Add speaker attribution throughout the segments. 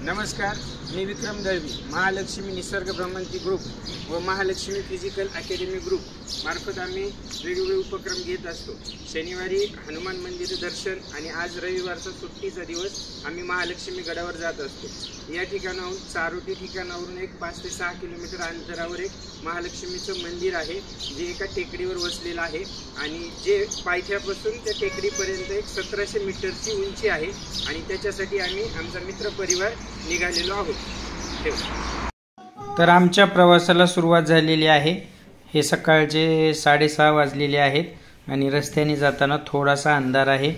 Speaker 1: नमस्कार, मी विक्रम दळवी, महालक्ष्मी निसर्ग भ्रमंती ग्रुप व महालक्ष्मी फिजिकल अकॅडमी ग्रुप मार्फत आम्ही वेगवेगळे उपक्रम घेत असतो। शनिवारी हनुमान मंदिर दर्शन आणि आज रविवारचा सुट्टीचा दिवस आम्ही महालक्ष्मी गडावर जात असतो। या ठिकाणाहून चारोटी ठिकाणावरून एक 5 ते 6 किलोमीटर अंतरावर एक महालक्ष्मीचं मंदिर आहे, जे एका टेकडीवर वसलेलं आहे आणि जे पायथ्यापासून त्या टेकडीपर्यंत एक 1700 मीटरची उंची आहे आणि त्याच्यासाठी आम्ही आमचा मित्र परिवार निघालेलो आहोत। तर आमच्या प्रवासाला सुरुवात झालेली आहे। हे सकाळचे 6:30 वाजलेले आहेत आणि रस्त्याने जाताना थोडासा अंधार आहे,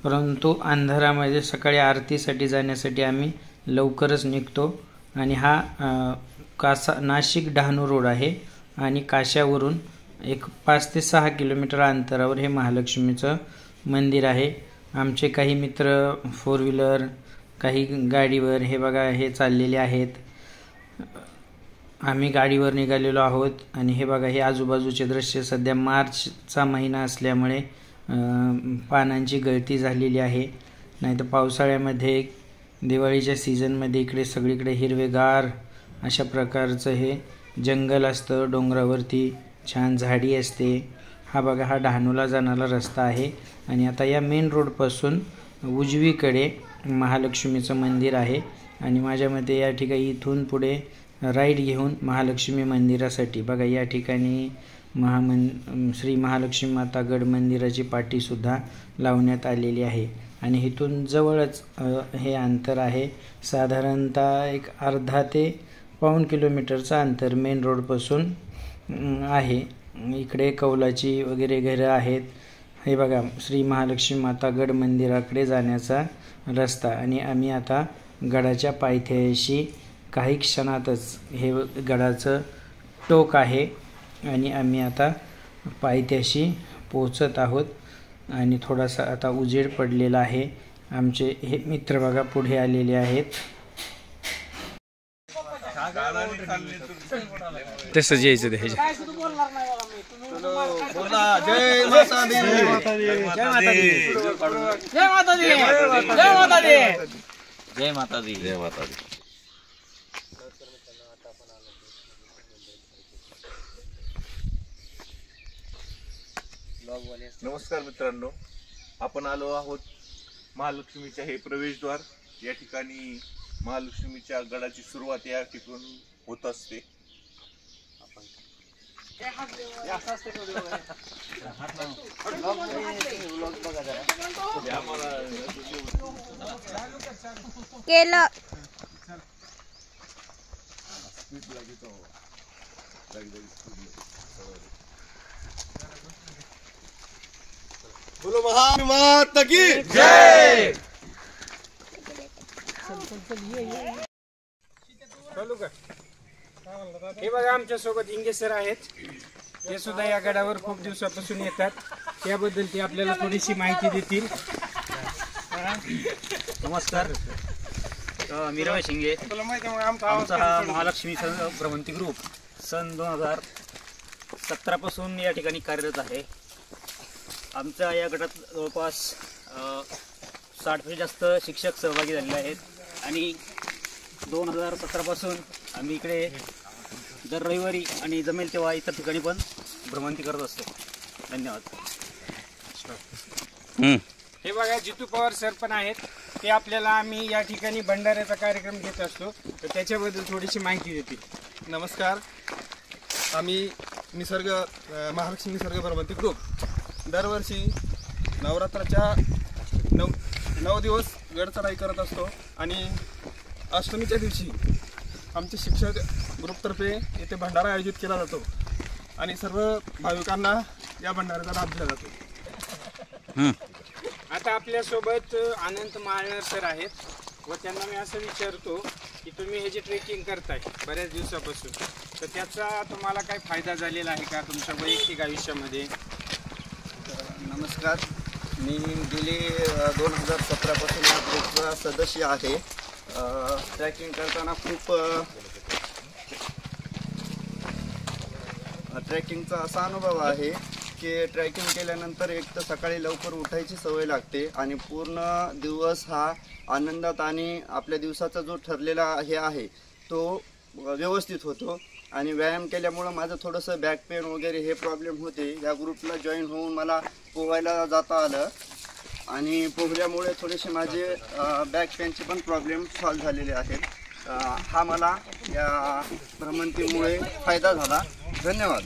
Speaker 1: परंतु अंधारामध्ये सकाळी आरतीसाठी जाण्यासाठी आम्ही लवकरच निघतो। आणि हा नाशिक डहाणू रोड आहे आणि काशावरून एक 5 ते 6 किलोमीटर अंतरावर हे महालक्ष्मीचं मंदिर आहे। आमचे काही मित्र 4 व्हीलर, काही गाडीवर, हे बघा हे चाललेले आहेत। आम्ही गाडीवर निघालेलो आहोत आणि हे बघा हे आजूबाजूचे दृश्य। सध्या मार्चचा महिना असल्यामुळे पानांची गळती झालेली आहे, नाहीतर पावसाळ्यामध्ये दिवाळीच्या सीझनमध्ये इकडे सगळीकडे हिरवेगार अशा प्रकारचं हे जंगल असतं, डोंगरावरती छान झाडी असते। हा बघा हा डहाणूला जाणारा रस्ता आहे आणि आता या मेन रोडपासून उजवीकडे महालक्ष्मीचं मंदिर आहे आणि माझ्या मते या ठिकाणी इथून पुढे राईट घेऊन महालक्ष्मी मंदिरासाठी बघा या ठिकाणी श्री महालक्ष्मी माता गड मंदिराची पाटीसुद्धा लावण्यात आलेली आहे आणि इथून जवळच हे अंतर आहे। साधारणतः एक अर्धा ते पाऊण किलोमीटरचं अंतर मेन रोडपासून आहे। इकडे कौलाची वगैरे घरं आहेत। हे बघा श्री महालक्ष्मी माता गड मंदिराकडे जाण्याचा रस्ता आणि आम्ही आता गडाच्या पायथ्याशी काही क्षणातच हे गडाचं टोक आहे आणि आम्ही आता पायथ्याशी पोहोचत आहोत आणि थोडासा आता उजेड पडलेला आहे। आमचे हे मित्र बघा पुढे आलेले आहेत। तसंच यायचं ते जय माता दी, जय माता दी, जय माता दी, जय माता दी, जय माता दी, जय माता दी।
Speaker 2: नमस्कार मित्रांनो, आपण आलो आहोत महालक्ष्मीच्या हे प्रवेशद्वार। या ठिकाणी महालक्ष्मीच्या गडाची सुरुवात या ठिकाणून होत असते। केलं बोलो महालक्ष्मी माता की जय।
Speaker 1: हे बघा आमच्या सोबत इंगे सर आहेत, ते सुद्धा या गडावर खूप दिवसापासून येतात, त्याबद्दल ते आपल्याला थोडीशी माहिती देतील।
Speaker 3: नमस्कार, मी रमेश शिंगे। आमचा हा महालक्ष्मी भ्रमंती ग्रुप सन 2017 पासून या ठिकाणी कार्यरत आहे। आमच्या या गटात जवळपास 60पेक्षा जास्त शिक्षक सहभागी झालेले आहेत आणि 2017 पासून आम्ही इकडे दर रविवारी आणि जमेल तेव्हा इतर ठिकाणी पण भ्रमंती करत असतो। धन्यवाद।
Speaker 1: हे बघा जितू पवार सर पण आहेत, ते आपल्याला आम्ही या ठिकाणी भंडाऱ्याचा कार्यक्रम घेत असतो, तर त्याच्याबद्दल थोडीशी माहिती देतील।
Speaker 4: नमस्कार, आम्ही महालक्ष्मी निसर्ग भ्रमंती ग्रुप दरवर्षी नवरात्राच्या 9 दिवस गड चढाई करत असतो आणि अष्टमीच्या दिवशी आमचे शिक्षक ग्रुपतर्फे येथे भंडारा आयोजित केला जातो आणि सर्व भाविकांना या भंडाऱ्याचा लाभ दिला जातो।
Speaker 1: आता आपल्यासोबत अनंत माळणार सर आहेत व त्यांना मी असं विचारतो की तुम्ही हे जे ट्रेकिंग करताय बऱ्याच दिवसापासून, तर त्याचा तुम्हाला काय फायदा झालेला आहे का तुमच्या वैयक्तिक आयुष्यामध्ये?
Speaker 5: नमस्कार, मी गेली 2017 पासून या ग्रुपचा सदस्य आहे। ट्रॅकिंग करताना खूप ट्रॅकिंगचा असा अनुभव आहे की की ट्रॅकिंग केल्यानंतर एक तर सकाळी लवकर उठायची सवय लागते आणि पूर्ण दिवस हा आनंदात आणि आपल्या दिवसाचा जो ठरलेला हे आहे तो व्यवस्थित होतो. आणि व्यायाम केल्यामुळं माझं थोडंसं बॅक पेन वगैरे हे प्रॉब्लेम होते. या ग्रुपला जॉईन होऊन मला पोहायला जाता आलं आणि पोहल्यामुळे थोडेसे माझे बॅक पेनचे पण प्रॉब्लेम सॉल्व्ह झालेले आहेत. हा मला या भ्रमंतीमुळे फायदा झाला. धन्यवाद.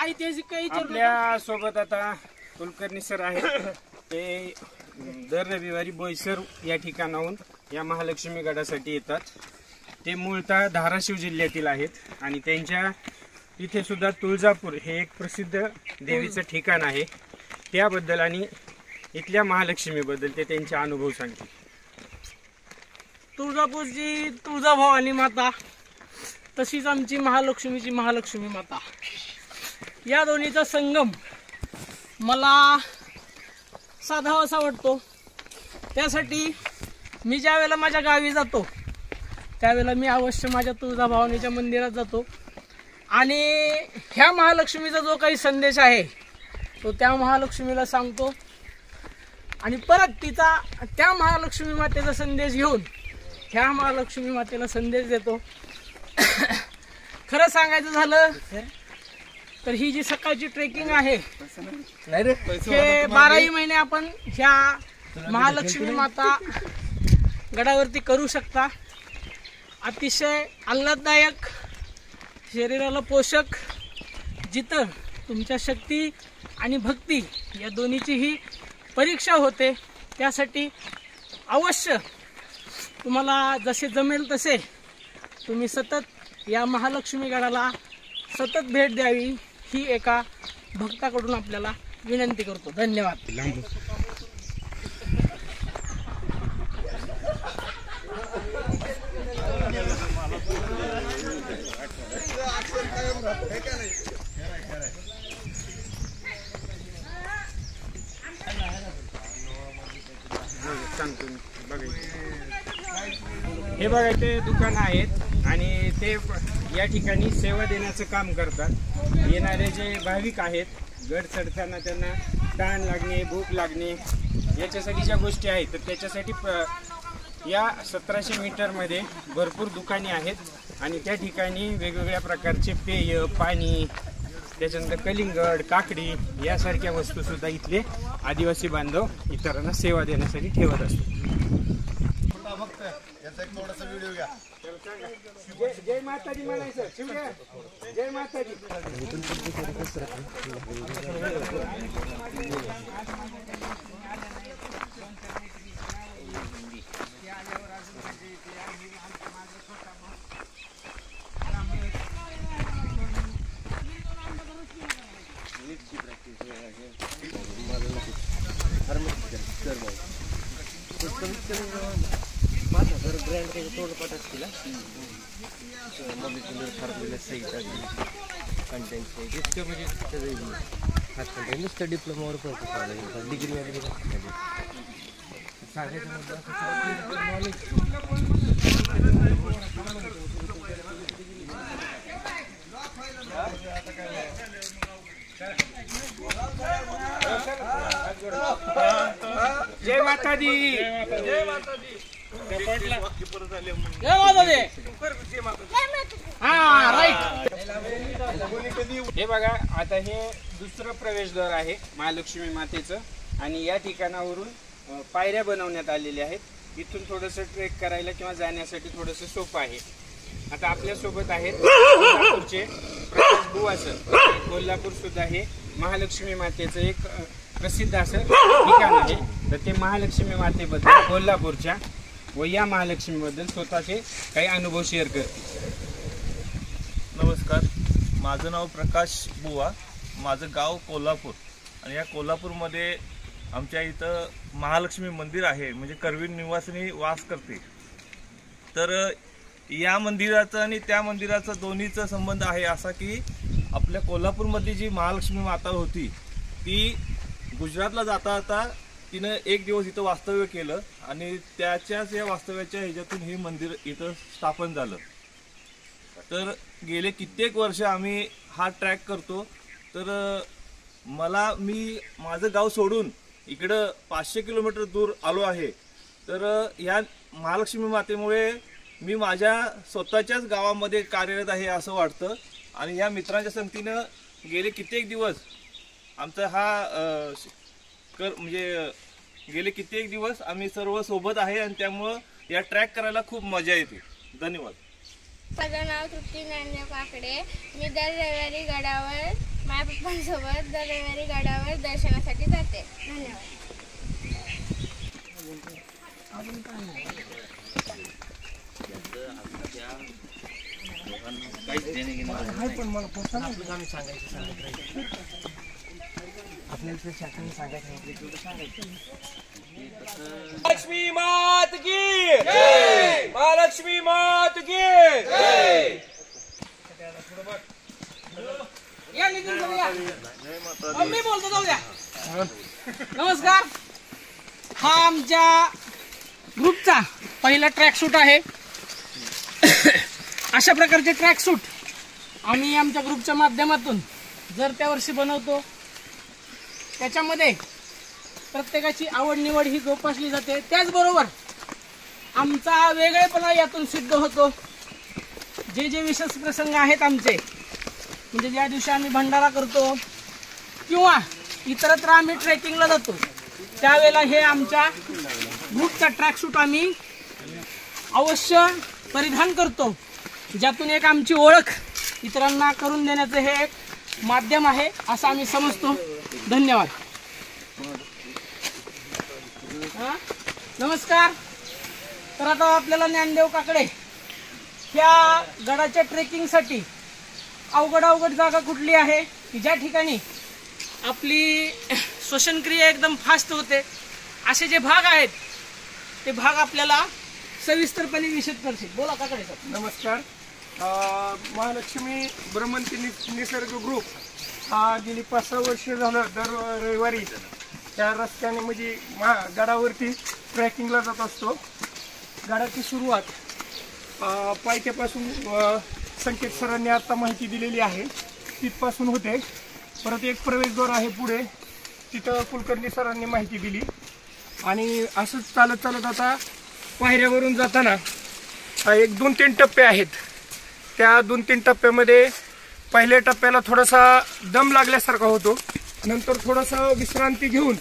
Speaker 1: आपल्या सोबत आता कुलकर्णी सर आहेत. ते दर रविवारी बोईसर या ठिकाणाहून या महालक्ष्मी गडासाठी येतात. ते मूळतः धाराशिव जिल्ह्यातील आहेत आणि त्यांच्या इथे सुद्धा तुळजापूर हे एक प्रसिद्ध देवीचं ठिकाण आहे. त्याबद्दल आणि इथल्या महालक्ष्मीबद्दल ते त्यांचे अनुभव सांगतील.
Speaker 6: तुळजापूरची तुळजाभवानी माता, तशीच आमची महालक्ष्मीची महालक्ष्मी माता, या दोन्हीचा संगम मला साधावासा वाटतो. त्यासाठी मी ज्या वेळेला माझ्या गावी जातो त्यावेळेला मी अवश्य माझ्या तुळजाभवानीच्या मंदिरात जातो आणि ह्या महालक्ष्मीचा जो काही संदेश आहे तो त्या महालक्ष्मीला सांगतो आणि परत तिचा त्या महालक्ष्मी मातेचा संदेश घेऊन ह्या महालक्ष्मी मातेला संदेश देतो. खरं सांगायचं झालं तर ही जी सकाळची ट्रेकिंग आहे हे 12ही महिने आपण ह्या महालक्ष्मी माता गडावरती करू शकता. अतिशय आल्हाददायक, शरीराला पोषक, जिथं तुमच्या शक्ती आणि भक्ती या दोन्हीचीही परीक्षा होते. त्यासाठी अवश्य तुम्हाला जसे जमेल तसे तुम्ही सतत या महालक्ष्मी गडाला सतत भेट द्यावी ही एका भक्ताकडून आपल्याला विनंती करतो. धन्यवाद.
Speaker 1: हे बघा ते दुकान आहेत आणि ते या ठिकाणी सेवा देण्याचं काम करतात. येणारे जे भाविक आहेत गड चढताना त्यांना तहान लागणे, भूक लागणे याच्यासाठी ज्या गोष्टी आहेत तर त्याच्यासाठी या 1700 मीटरमध्ये भरपूर दुकाने आहेत आणि त्या ठिकाणी वेगवेगळ्या प्रकारचे पेय, पाणी, त्याच्यानंतर कलिंगड, काकडी यासारख्या वस्तूसुद्धा इथले आदिवासी बांधव इतरांना सेवा देण्यासाठी ठेवत असतात. जय माताजी म्हणायचं. जय माताजी.
Speaker 7: नुसतं डिप्लोमावर पण डिग्री वगैरे
Speaker 1: जय माताजी.
Speaker 6: जय माताजी. हा राईट.
Speaker 1: हे बघा आता हे दुसरं प्रवेशद्वार आहे महालक्ष्मी मातेचं आणि या ठिकाणावरून पायऱ्या बनवण्यात आलेल्या आहेत. इथून थोडंसं ट्रेक करायला किंवा जाण्यासाठी थोडंसं सोपं आहे. आता आपल्यासोबत आहेत कोल्हापूरचे प्रकाश बुवा सर. कोल्हापूर सुद्धा हे महालक्ष्मी मातेचं एक प्रसिद्ध असं ठिकाण आहे. तर ते महालक्ष्मी मातेबद्दल कोल्हापूरच्या व या महालक्ष्मीबद्दल स्वतःचे काही अनुभव शेअर करतील.
Speaker 2: नमस्कार, माझं नाव प्रकाश बुवा, माझं गाव कोल्हापूर आणि या कोल्हापूरमध्ये आमच्या इथं महालक्ष्मी मंदिर आहे. म्हणजे करवीर निवासिनी वास करते. तर या मंदिराचं आणि त्या मंदिराचा दोन्हीचा संबंध आहे असा की आपल्या कोल्हापूरमधली जी महालक्ष्मी माता होती ती गुजरातला जाता जाता तिनं एक दिवस इथं वास्तव्य केलं आणि त्याच्याच या वास्तव्याच्या ह्याच्यातून हे मंदिर इथं स्थापन झालं. तर गेले कित्येक वर्ष आम्ही हा ट्रॅक करतो. तर मी माझं गाव सोडून इकडं 500 किलोमीटर दूर आलो आहे। तर या महालक्ष्मी मातेमुळे मी माझ्या स्वतःच्याच गावामध्ये कार्यरत आहे असं वाटतं। आणि या मित्रांच्या संगतीनं गेले कित्येक दिवस आमचा हा म्हणजे गेले कित्येक दिवस आम्ही सर्व सोबत आहे आणि त्यामुळं या ट्रॅक करायला खूप मजा येते। धन्यवाद।
Speaker 8: माझं नाव तृप्ती ज्ञानदेव काकडे। मी दर रविवारी गडावर माझ्या पप्पांसोबत दर रविवारी गडावर दर्शनासाठी जाते। धन्यवाद।
Speaker 9: महालक्ष्मी मात की जय, महालक्ष्मी मात की जय।
Speaker 6: या नितीन सर या, मी बोलतो, जाऊ द्या। नमस्कार, हा आमच्या ग्रुपचा पहिला ट्रॅक शूट आहे। अशा प्रकारचे ट्रॅक शूट आम्ही आमच्या ग्रुपच्या माध्यमातून जर त्या वर्षी बनवतो, त्याच्यामध्ये प्रत्येकाची आवड निवड ही जोपासली जाते। त्याचबरोबर आमचा वेगळेपणा यातून सिद्ध होतो। जे जे विशेष प्रसंग आहेत आमचे, म्हणजे ज्या दिवशी आम्ही भंडारा करतो किंवा इतरत्र आम्ही ट्रेकिंगला जातो, त्यावेळेला हे आमच्या ग्रुपचा ट्रॅक शूट आम्ही अवश्य परिधान करतो, ज्यातून एक आमची ओळख इतरांना करून देण्याचं हे एक माध्यम आहे असं आम्ही समजतो। धन्यवाद। नमस्कार। तर आता आपल्याला ज्ञानदेव काकडे ह्या गडाच्या ट्रेकिंगसाठी अवघड जागा कुठली आहे की ज्या ठिकाणी आपली श्वसनक्रिया एकदम फास्ट होते, असे जे भाग आहेत ते भाग आपल्याला सविस्तरपणे विशद करतील। बोला काकडे सर।
Speaker 9: नमस्कार। महालक्ष्मी भ्रमंती निसर्ग ग्रुप हा गेली 5-6 वर्ष झालं दर रविवारी त्या रस्त्याने म्हणजे गडावरती ट्रेकिंगला जात असतो। गडाची सुरुवात पायथ्यापासून संकेत सरांनी आता माहिती दिलेली आहे तिथपासून होते। परत एक प्रवेशद्वार आहे पुढे, तिथं कुलकर्णी सरांनी माहिती दिली। आणि असंच चालत आता पायऱ्यावरून जाताना 1-2-3 टप्पे आहेत। त्या 2-3 टप्प्यामध्ये पहिल्या टप्प्याला थोडासा दम लागल्यासारखा होतो, नंतर थोडासा विश्रांती घेऊन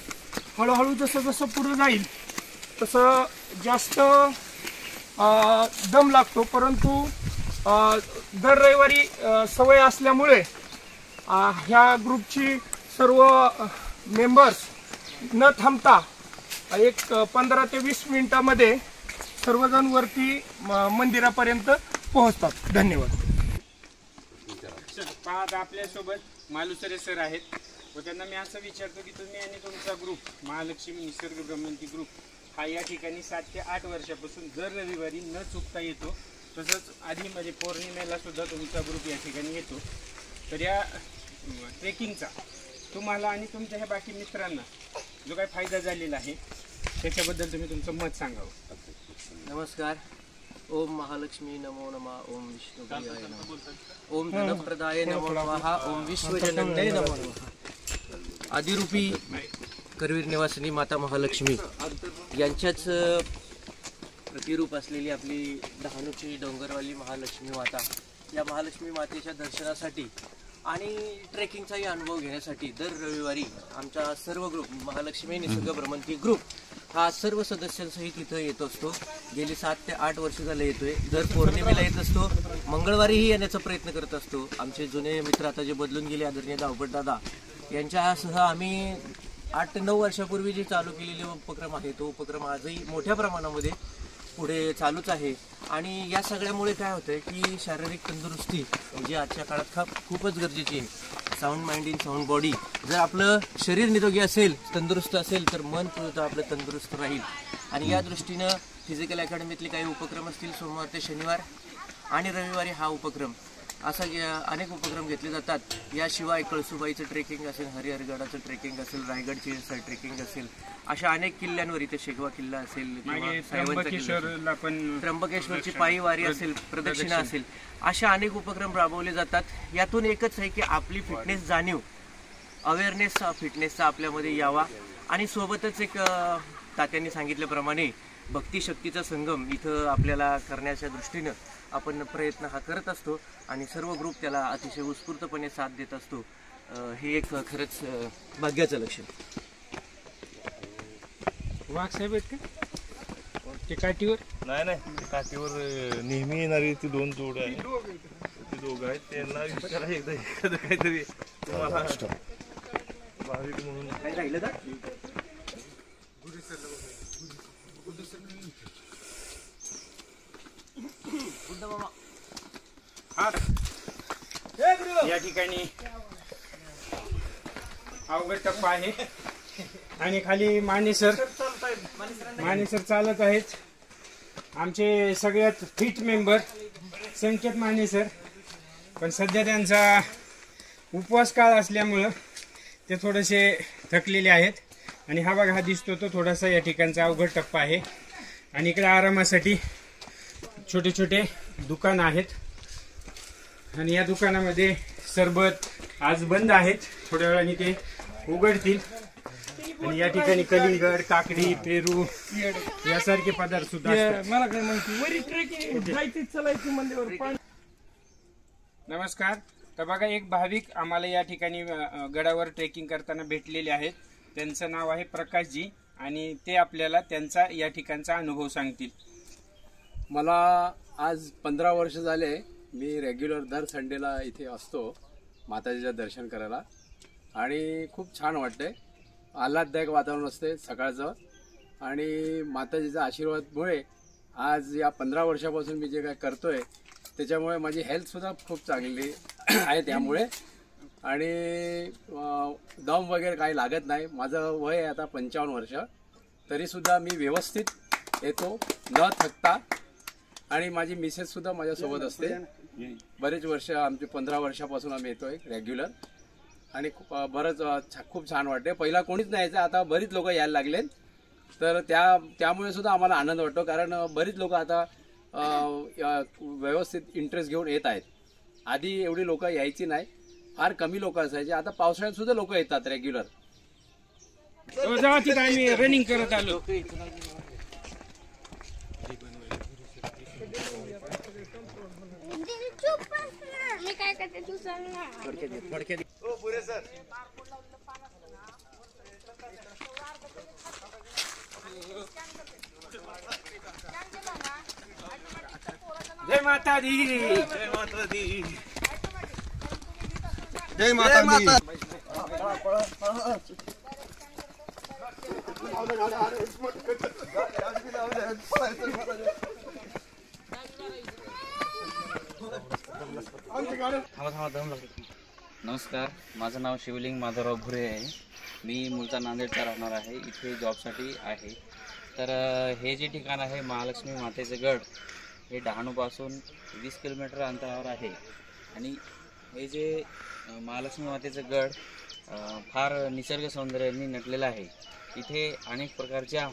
Speaker 9: हळूहळू जसं पुढे जाईल तसं जास्त दम लागतो। परंतु दर रविवारी सवय असल्यामुळे ह्या ग्रुपची सर्व मेंबर्स न थांबता एक 15 ते 20 मिनिटांमध्ये सर्वजण वरती मंदिरापर्यंत पोहोचतात। धन्यवाद।
Speaker 10: पाहता आपल्यासोबत मालुसरे सर आहेत व त्यांना मी असं विचारतो की तुम्ही आणि तुमचा ग्रुप महालक्ष्मी निसर्ग भ्रमंती ग्रुप हा या ठिकाणी 7 ते 8 वर्षापासून दर रविवारी न चुकता येतो, तसंच आधी म्हणजे पौर्णिमेला सुद्धा तुमचा ग्रुप या ठिकाणी येतो। तर या ट्रेकिंगचा तुम्हाला आणि तुमच्या ह्या बाकी मित्रांना जो काही फायदा झालेला आहे त्याच्याबद्दल तुम्ही तुमचं मत सांगावं।
Speaker 7: नमस्कार। ओम महालक्ष्मी नमो नमः, ओम विष्णुप्रियाय नमः, ओम धनप्रदाय नमो नमः, ओम विश्वजनन्यै नमो नमः। आदिरूपी करवीर निवासिनी माता महालक्ष्मी यांच्याच प्रतिरूप असलेली आपली डहाणूची डोंगरवाली महालक्ष्मी माता, या महालक्ष्मी मातेच्या दर्शनासाठी आणि ट्रेकिंगचाही अनुभव घेण्यासाठी दर रविवारी आमचा सर्व ग्रुप महालक्ष्मी निसर्ग भ्रमंती ग्रुप हा सर्व सदस्यांसहित इथं येत असतो। गेली 7 ते 8 वर्ष झाले येतोय। दर पौर्णिमेला येत असतो, मंगळवारीही येण्याचा प्रयत्न करत असतो। आमचे जुने मित्र आता जे बदलून गेले आदरणीय धावपट दादा यांच्यासह आम्ही 8 ते 9 वर्षापूर्वी जे चालू केलेले उपक्रम आहे तो उपक्रम आजही मोठ्या प्रमाणामध्ये पुढे चालूच आहे। आणि या सगळ्यामुळे काय होतंय की शारीरिक तंदुरुस्ती जी आजच्या काळात खूपच गरजेची आहे। Sound mind in sound body, जर आपलं शरीर निरोगी असेल, तंदुरुस्त असेल तर मन सुद्धा आपलं तंदुरुस्त राहील। आणि या दृष्टीनं फिजिकल अकॅडमीतले काही उपक्रम असतील, सोमवार ते शनिवार आणि रविवारी हा उपक्रम असा अनेक उपक्रम घेतले जातात। याशिवाय कळसुबाईचं ट्रेकिंग असेल, हरिहरगडाचं ट्रेकिंग असेल, रायगडची ट्रेकिंग असेल, अशा अनेक किल्ल्यांवर, इथे शेगवा किल्ला असेल, त्र्यंबकेश्वरची पायी वारी असेल, प्रदक्षिणा असेल, अशा अनेक उपक्रम राबवले जातात। यातून एकच आहे की आपली फिटनेस जाणीव अवेअरनेसचा फिटनेसचा आपल्यामध्ये यावा आणि सोबतच एक तात्यांनी सांगितल्याप्रमाणे भक्तिशक्तीचा संगम इथं आपल्याला करण्याच्या दृष्टीनं आपण प्रयत्न हा करत असतो आणि सर्व ग्रुप त्याला अतिशय उत्स्फूर्तपणे साथ देत असतो. हे एक खरंच भाग्याचं लक्षण.
Speaker 10: वाघ साहेब आहेत का ते काठीवर?
Speaker 2: नाही काठीवर नेहमी येणारी ती 2 जोड आहे, ती दोघं आहेत. त्यांना विचारा एकदा एखादं काहीतरी तुम्हाला भाविक म्हणून
Speaker 3: काय राहिलं का?
Speaker 10: या ठिकाणी अवघड टप्पा आहे आणि खाली मानेसर चालत आहेत. आमचे सगळ्यात फिट मेंबर संकेत मानेसर, पण सध्या त्यांचा उपवास काळ असल्यामुळं ते थोडेसे थकलेले आहेत. आणि हा बघा, हा दिसतो तो थोडासा या ठिकाणचा अवघड टप्पा आहे. आणि इकडे आरामासाठी छोटे छोटे दुकान आहेत आणि या दुकानामध्ये सरबत आज बंद आहेत, थोड्या वेळाने ते उघडतील. आणि या ठिकाणी कलिंगड, काकडी, पेरू यासारखे पदार्थ सुद्धा असतात.
Speaker 9: मला काय माहिती वरी ट्रेकिंग जायची चालायची मंदिरावर.
Speaker 10: नमस्कार. तर बघा, एक भाविक आम्हाला या ठिकाणी गडावर ट्रेकिंग करताना भेटलेले आहेत. त्यांचं नाव आहे प्रकाशजी आणि ते आपल्याला त्यांचा या ठिकाणचा अनुभव सांगतील.
Speaker 11: मला आज 15 वर्ष झाले. मी रेग्युलर दर संडेला इथे असतो माताजीचं दर्शन करायला आणि खूप छान वाटते. आल्हाददायक वातावरण असते सकाळचं आणि माताजीचा आशीर्वादमुळे आज या 15 वर्षापासून मी जे काय करतोय त्याच्यामुळे माझी हेल्थसुद्धा खूप चांगली आहे त्यामुळे. आणि दम वगैरे काही लागत नाही. माझं वय आहे आता 55 वर्ष, तरीसुद्धा मी व्यवस्थित येतो न थकता. आणि माझी मिसेससुद्धा माझ्यासोबत असते. बरेच वर्ष, आमचे 15 वर्षापासून आम्ही येतोय रेग्युलर आणि खूप छान वाटते. पहिला कोणीच नाही यायचं, आता बरीच लोक यायला लागलेत. तर त्यामुळे सुद्धा आम्हाला आनंद वाटतो, कारण बरीच लोक आता व्यवस्थित इंटरेस्ट घेऊन येत आहेत. आधी एवढी लोक यायची नाही, फार कमी लोक असायचे. आता पावसाळ्यात सुद्धा लोक येतात रेग्युलर.
Speaker 10: आम्ही रनिंग करत आलो.
Speaker 8: मी काय करते तू चल ना.
Speaker 5: हो पुरे सर.
Speaker 10: जय माता दी.
Speaker 2: जय माता दी.
Speaker 5: जय माता दी.
Speaker 12: नमस्कार, माझं नाव शिवलिंग माधवराव भुरे आहे. मी मूळचा नांदेडचा राहणार आहे. इथे जॉबसाठी आहे. तर हे जे ठिकाण आहे महालक्ष्मी मातेचे गड, हे डहाणूपासून 20 किलोमीटर अंतरावर आहे. आणि हे जे महालक्ष्मी मातेचं गड फार निसर्ग सौंदर्याने नटलेलं आहे. इथे अनेक प्रकारच्या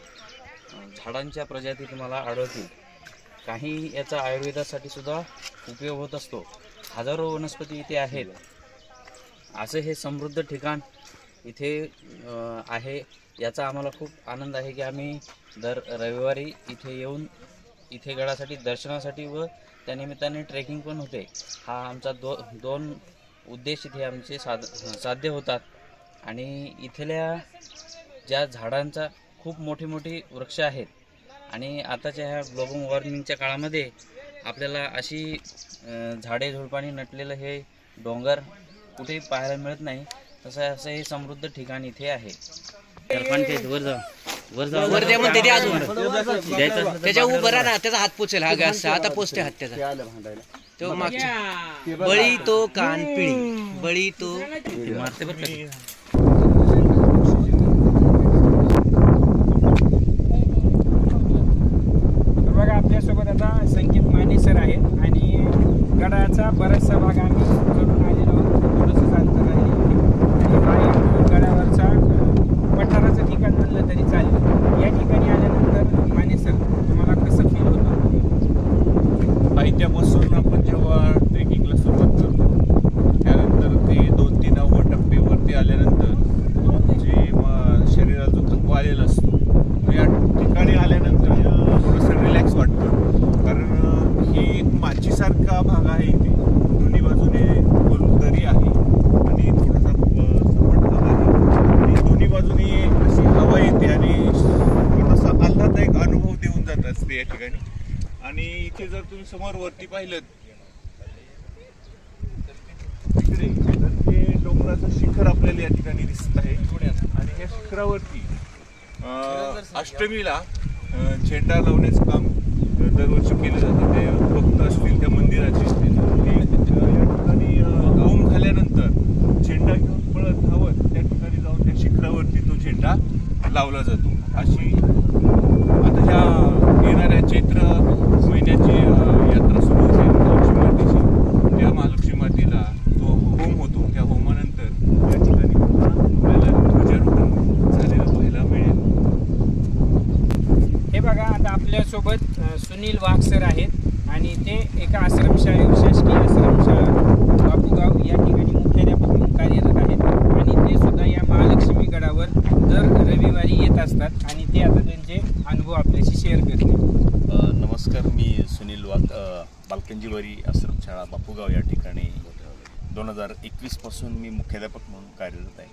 Speaker 12: झाडांच्या प्रजाती तुम्हाला आढळतील. काही याचा आयुर्वेदासाठी सुद्धा उपयोग होत असतो. हजारो वनस्पती इथे आहेत. असं हे समृद्ध ठिकाण इथे आहे. याचा आम्हाला खूप आनंद आहे की आम्ही दर रविवारी इथे येऊन इथे गडासाठी दर्शनासाठी व त्यानिमित्ताने ट्रेकिंग पण होते. हा आमचा दोन उद्देश इथे आमचे साध्य होतात. आणि इथल्या ज्या झाडांचा खूप मोठी मोठी वृक्ष आहेत आणि आताच्या ह्या ग्लोबल वॉर्मिंगच्या काळामध्ये आपल्याला अशी झाडे झुडपाणी नटलेलं हे डोंगर कुठेही पाहायला मिळत नाही. असं हे समृद्ध ठिकाण इथे आहे.
Speaker 7: वर द्या म्हणते ते अजून त्याच्या उभं राहा ना, त्याचा हात पोचेल. हा गॅस आता पोचते हात त्याचा. तो मागच्या बळी तो कान पिळी, बळी तो मारते बरं का.
Speaker 10: बघा, आपल्यासोबत आता संकेत मानेसर आहेत आणि गडाचा बराचसा भाग आम्ही करून आलेलो आहोत. थोडंसं अंतर आहे आणि हा एक गडावरचा पठाराचं ठिकाण म्हणलं तरी चालेल. या ठिकाणी आल्यानंतर मानेसर तुम्हाला कसं फील होतं?
Speaker 2: पायथ्यापासून आपण जेव्हा ट्रेकिंगला सुरुवात करतो त्यानंतर ते 2-3 टप्पेवरती आल्यानंतर एकदम माचीसारखा भाग आहे इथे. दोन्ही बाजूने दरी आहे आणि थोडासा सपाट भाग आहे आणि दोन्ही बाजूनी अशी हवा येते आणि थोडासा आल्हाददायक अनुभव देऊन जात असते या ठिकाणी. आणि इथे जर तुम्ही समोर वरती पाहिलं तिकडे तर ते डोंगराचं शिखर आपल्याला या ठिकाणी दिसत आहे. आणि या शिखरावरती अष्टमीला झेंडा लावण्याचं काम दरवर्षी केलं जातं. ते भक्त असतील त्या मंदिराचे या ठिकाणी होम झाल्यानंतर झेंडा घेऊन पळत धावत त्या ठिकाणी जाऊन त्या शिखरावरती तो झेंडा लावला जातो. अशी आता ह्या येणाऱ्या चैत्र महिन्याची यात्रा सुरू होते महालक्ष्मी मातेची. त्या महालक्ष्मी मातेला तो होम होतो. त्या होमानंतर या ठिकाणी आपल्याला ध्वजारोहण झालेलं पाहायला मिळेल.
Speaker 10: हे बघा, आता आपल्यासोबत सुनील वाघ सर आहेत आणि ते एका आश्रमशाळेवर, शासकीय आश्रमशाळा बापूगाव या ठिकाणी मुख्याध्यापक म्हणून कार्यरत आहेत. आणि ते सुद्धा या महालक्ष्मी गडावर दर रविवारी येत असतात आणि ते आता त्यांचे अनुभव आपल्याशी शेअर करतील.
Speaker 13: नमस्कार, मी सुनील वाघ, बालकंजीवारी आश्रमशाळा बापूगाव या ठिकाणी 2021 पासून मी मुख्याध्यापक म्हणून कार्यरत आहे.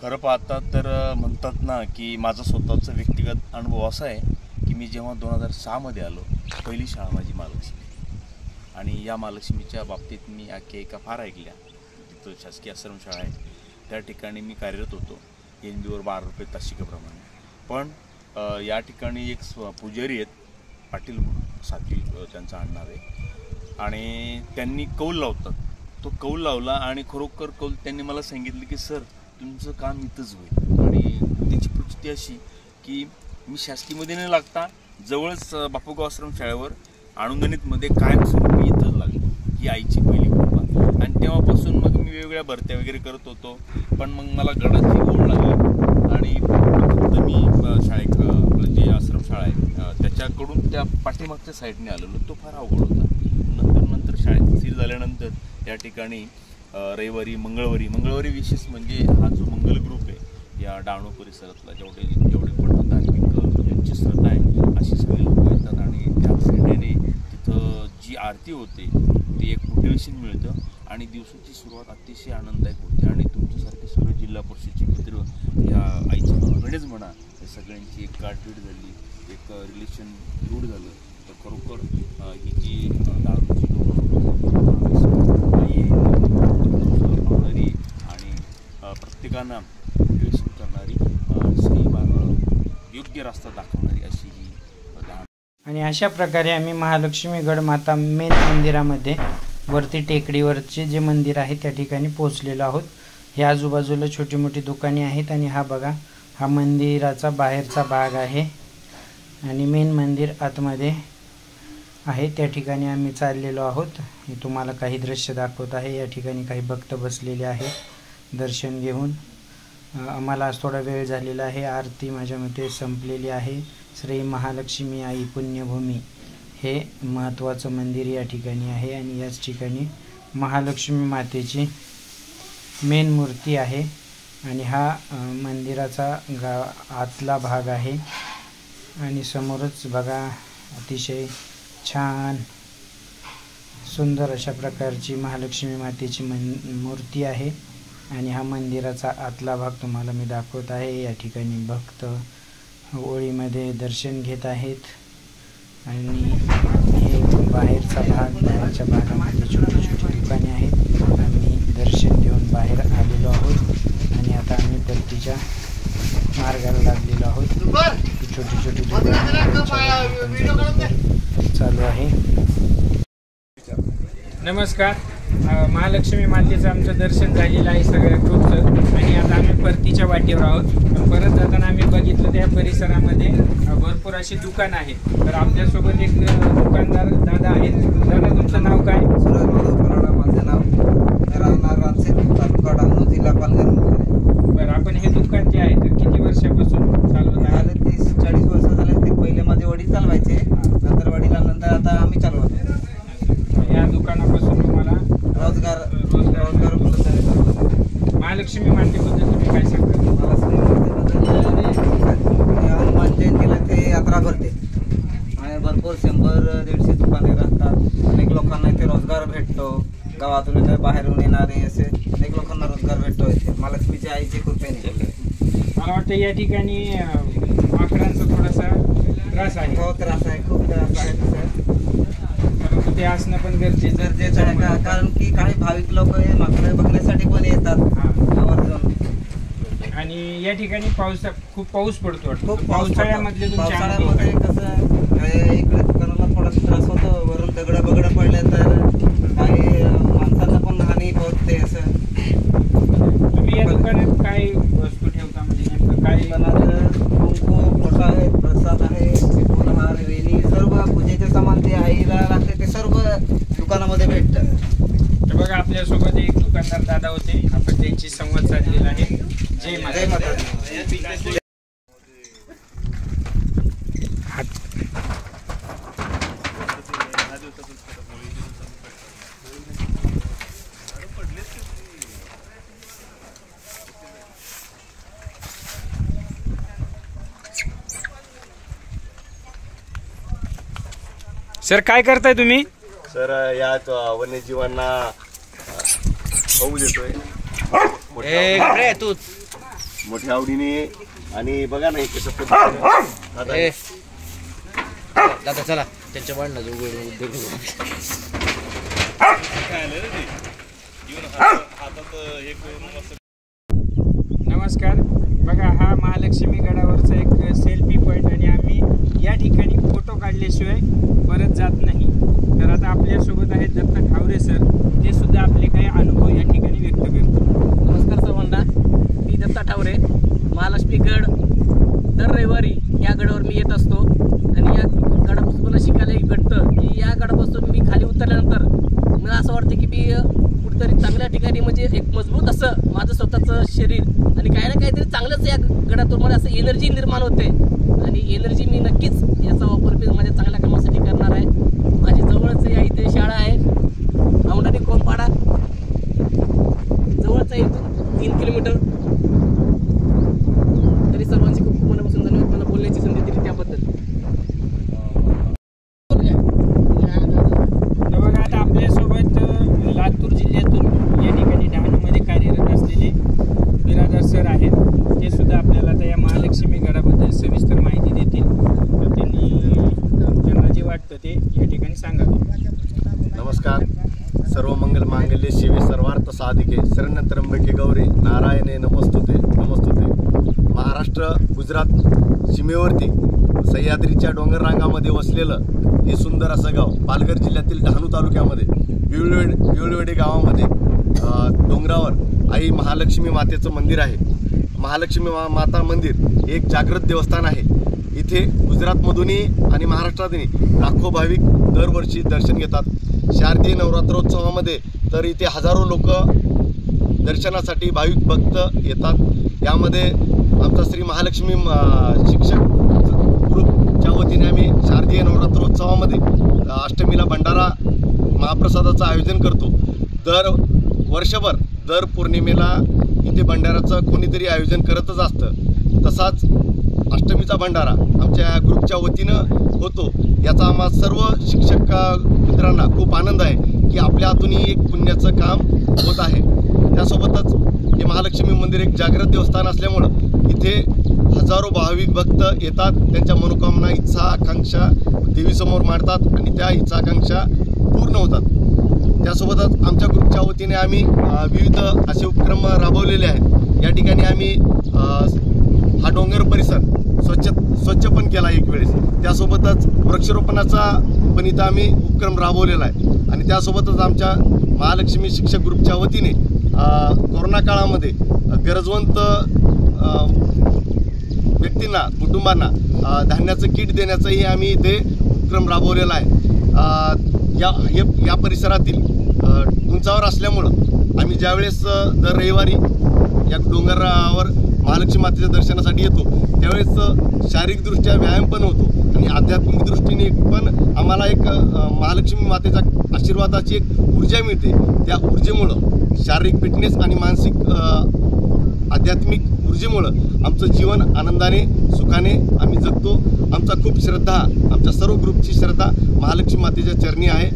Speaker 13: खरं पाहता तर म्हणतात ना की माझा स्वतःचा व्यक्तिगत अनुभव असा आहे की मी जेव्हा 2006 मध्ये आलो, पहिली शाळा माझी महालक्ष्मी आणि या महालक्ष्मीच्या बाबतीत मी आख्यायिका फार ऐकल्या. तिथं शासकीय आश्रमशाळा आहे त्या ठिकाणी मी कार्यरत होतो NBवर 12 रुपये तासिकेप्रमाणे. पण या ठिकाणी एक पुजारी आहेत पाटील म्हणून, सातवी त्यांचं आडनाव आहे आणि त्यांनी कौल लावतात. तो कौल लावला आणि खरोखर कौल त्यांनी मला सांगितलं की सर तुमचं काम इथंच होईल. आणि त्याची परिस्थिती अशी की मी शासकीयमध्ये न लागता जवळच बापूगाव आश्रम शाळेवर अनुदानितमध्ये कायमस्वरूपी इथंच लागलो. ही आईची पहिली कृपा. आणि तेव्हापासून मग मी वेगवेगळ्या भरत्या वगैरे करत होतो. पण मग मला गडाची ओढ लागली आणि फक्त मी शाळेत आपलं जे आश्रमशाळा आहे त्याच्याकडून त्या पाठीमागच्या साईडने आलेलो. तो फार अवघड होता. नंतर शाळेत स्थिर झाल्यानंतर या ठिकाणी रविवारी मंगळवारी विशेष म्हणजे हा जो मंगल ग्रुप आहे या डहाणू परिसरातला जेवढे पण धार्मिक ज्यांची श्रद्धा आहे अशी सगळे लोक येतात आणि त्या श्रेणीने तिथं जी आरती होते ते एक मोटिवेशन मिळतं आणि दिवसाची सुरुवात अतिशय आनंददायक होते. आणि तुमच्यासारखे सगळे जिल्हा परिषदेचे मित्र या आईच्या नावाकडेच म्हणा या सगळ्यांची एक गाठभेट झाली, एक रिलेशन रूढ झालं. तर खरोखर ही जी डहाणूची पावणारी आणि प्रत्येकांना मोटिवेशन करणारी योग्य रस्ता दाखवणारी अशी ही
Speaker 1: आणि अशा प्रकारे आम्ही महालक्ष्मी गडमाता मेन मंदिरामध्ये वरती टेकडीवरचे जे मंदिर आहे त्या ठिकाणी पोहोचलेलो आहोत. हे आजूबाजूला छोटी मोठी दुकाने आहेत आणि हा बघा हा मंदिराचा बाहेरचा भाग आहे आणि मेन मंदिर आतमध्ये आहे. त्या ठिकाणी आम्ही चाललेलो आहोत. मी तुम्हाला काही दृश्य दाखवत आहे. या ठिकाणी काही भक्त बसलेले आहेत दर्शन घेऊन. आम्हाला आज थोडा वेळ झालेला आहे. आरती माझ्या मते संपलेली आहे. श्री महालक्ष्मी आई पुण्यभूमी हे महत्त्वाचं मंदिर या ठिकाणी आहे आणि याच ठिकाणी महालक्ष्मी मातेची मेन मूर्ती आहे आणि हा मंदिराचा आतला भाग आहे. आणि समोरच बघा अतिशय छान सुंदर अशा प्रकारची महालक्ष्मी मातेची मूर्ती आहे आणि हा मंदिराचा आतला भाग तुम्हाला मी दाखवत आहे. या ठिकाणी भक्त ओळीमध्ये दर्शन घेत आहेत आणि हे बाहेरचा भाग, बाहेरच्या भागामध्ये छोटी छोटी दुकाने आहेत. आम्ही दर्शन घेऊन बाहेर आलेलो आहोत आणि आता आम्ही परतीच्या मार्गाला लागलेलो आहोत. छोटी छोटी दुकाने चालू आहे.
Speaker 10: नमस्कार, महालक्ष्मी मातेचं आमचं दर्शन झालेलं आहे सगळ्या ग्रुपचं आणि आता आम्ही परतीच्या वाटेवर आहोत. परत जाताना आम्ही बघितलं त्या परिसरामध्ये भरपूर अशी दुकानं आहेत. तर आपल्यासोबत एक दुकानदार दादा आहेत. दादा तुमचं नाव काय?
Speaker 14: सुरज माधव पराडा माझं नाव. राहणार रामसेत, तालुका डहाणू, जिल्हा पालघर.
Speaker 10: बरं, आपण हे दुकान जे आहे तर किती वर्षापासून चालवत आहे?
Speaker 14: 30-40 वर्ष झाले. ते पहिले माझे वडील चालवायचे, नंतर वडिलांनंतर आता आम्ही चालवतो.
Speaker 10: या दुकानापासून तुम्हाला
Speaker 14: रोजगार
Speaker 10: महालक्ष्मी मातेबद्दल तुम्ही काय सांगता?
Speaker 14: हनुमान जयंतीला ते यात्रा भरते आणि भरपूर 100-150 दुकाने राहतात. भेटतो, गावातून बाहेरून येणारे असे अनेक लोकांना रोजगार भेटतो इथे महालक्ष्मीच्या आईच्या कृपेने.
Speaker 10: मला वाटतं या ठिकाणी माकडांचा थोडासा त्रास आहे.
Speaker 14: हो, त्रास आहे, खूप त्रास आहे
Speaker 10: परंतु ते असणं पण गरजेचं
Speaker 14: आहे कारण की काही भाविक लोक हे माकडे बघण्यासाठी पण येतात आवर्जून.
Speaker 10: आणि या ठिकाणी खूप पाऊस पडतो.
Speaker 14: खूप
Speaker 10: पावसाळ्यामध्ये
Speaker 14: कसं इकडे दुकानाला थोडासा त्रास होतो, वरून दगड पडले तर काही माणसांना पण हानी पोहोचते. असं
Speaker 10: तुम्ही या दुकानात काय वस्तू ठेवता, म्हणजे नेमकं काय?
Speaker 14: दुकानात कुंकू, फोटा आहे, प्रसाद आहे, फुलहार, वेणी, सर्व पूजेचे सामान जे आईला लागते ते सर्व दुकानामध्ये भेटतं.
Speaker 10: तर बघा, आपल्यासोबत एक दुकानदार दादा होते, आपण त्यांची संवाद साधलेला आहे. जय माता. सर, काय करताय तुम्ही?
Speaker 15: सर, यात वन्यजीवांना खाऊ देतोय मोठ्या आवडीने. आणि बघा ना कसं पद्धतीने
Speaker 7: दादा चला त्यांच्या वाढण्याचं उद्योग.
Speaker 10: नमस्कार. बघा, हा महालक्ष्मी गडावरचा एक सेल्फी पॉईंट आणि आम्ही या ठिकाणी फोटो काढल्याशिवाय परत जात नाही. तर आता आपल्यासोबत आहेत दत्ता ठावरे सर, ते सुद्धा आपले काही अनुभव या ठिकाणी व्यक्त करतात.
Speaker 6: नमस्कार सर्वांना, मी दत्ता ठावरे. महालक्ष्मी गड दर रविवारी या गडावर मी येत असतो आणि या गडापासून मला शिकायला एक भेटतं की या गडापासून मी खाली उतरल्यानंतर मला असं वाटतं की मी कुठेतरी चांगल्या ठिकाणी म्हणजे एक मजबूत असं माझं स्वतःचं शरीर आणि काही ना काहीतरी चांगलंच या गडातून मला असं एनर्जी निर्माण होते. आणि एनर्जी मी नक्कीच याचा वापर मी माझ्या चांगल्या कामासाठी करणार आहे. माझी जवळच या इथे शाळा आहे, औंढाणी कोंपाडा, जवळच आहे, इथून 3 किलोमीटर. तरी सर्वांची खूप मनापासून धन्यवाद मला बोलण्याची संधी दिली त्याबद्दल.
Speaker 10: बघा, आता आपल्यासोबत लातूर जिल्ह्यातून या ठिकाणी डहाणूमध्ये कार्यरत असलेले बिरादर सर आहेत. ते सुद्धा आपल्याला आता या महालक्ष्मी गडाबद्दल सविस्तर माहिती देतील. तर त्यांना जे वाटतं ते या ठिकाणी सांगावे.
Speaker 15: नमस्कार. सर्व मंगल मांगल्ये शिवे सर्वार्थ साधिके शरण्य त्र्यंबके गौरी नारायणे नमस्तुते नमस्तुते. महाराष्ट्र गुजरात सीमेवरती सह्याद्रीच्या डोंगर रांगामध्ये वसलेलं हे सुंदर असं गाव पालघर जिल्ह्यातील डहाणू तालुक्यामध्ये विवळवेडे गावामध्ये डोंगरावर आई महालक्ष्मी मातेचं मंदिर आहे. महालक्ष्मी माता मंदिर एक जागृत देवस्थान आहे. इथे गुजरातमधूनही आणि महाराष्ट्रातूनही लाखो भाविक दरवर्षी दर्शन घेतात. शारदीय नवरात्रोत्सवामध्ये तर इथे हजारो लोक दर्शनासाठी भाविक भक्त येतात. यामध्ये आमचा श्री महालक्ष्मी शिक्षक ग्रुपच्या वतीने आम्ही शारदीय नवरात्रोत्सवामध्ये अष्टमीला भंडारा महाप्रसादाचं आयोजन करतो. दर वर्षभर दर पौर्णिमेला इथे भंडाराचं कोणीतरी आयोजन करतच असतं. तसाच अष्टमीचा भंडारा आमच्या ग्रुपच्या वतीनं होतो. याचा आम्हा सर्व शिक्षक मित्रांना खूप आनंद आहे की आपल्या हातूनही एक पुण्याचं काम होत आहे. त्यासोबतच हे महालक्ष्मी मंदिर एक जागृत देवस्थान असल्यामुळं इथे हजारो भाविक भक्त येतात. त्यांच्या मनोकामना, इच्छा, आकांक्षा देवीसमोर मांडतात आणि त्या इच्छा आकांक्षा पूर्ण होतात. त्यासोबतच आमच्या ग्रुपच्या वतीने आम्ही विविध असे उपक्रम राबवलेले आहेत. या ठिकाणी आम्ही हा डोंगर परिसर स्वच्छ पण केला एक वेळेस. त्यासोबतच वृक्षारोपणाचा पण इथं आम्ही उपक्रम राबवलेला आहे. आणि त्यासोबतच आमच्या महालक्ष्मी शिक्षक ग्रुपच्या वतीने कोरोना काळामध्ये गरजवंत व्यक्तींना, कुटुंबांना धान्याचं किट देण्याचाही आम्ही इथे उपक्रम राबवलेला आहे. या परिसरातील उंचावर असल्यामुळं आम्ही ज्यावेळेस दर रविवारी या डोंगरावर महालक्ष्मी मातेच्या दर्शनासाठी येतो त्यावेळेस शारीरिकदृष्ट्या व्यायाम पण होतो आणि आध्यात्मिक दृष्टीने पण आम्हाला एक महालक्ष्मी मातेच्या आशीर्वादाची एक ऊर्जा मिळते. त्या ऊर्जेमुळं शारीरिक फिटनेस आणि मानसिक आध्यात्मिक ऊर्जेमुळं आमचं जीवन आनंदाने सुखाने आम्ही जगतो. आमचा खूप श्रद्धा, आमच्या सर्व ग्रुपची श्रद्धा महालक्ष्मी मातेच्या चरणी आहे.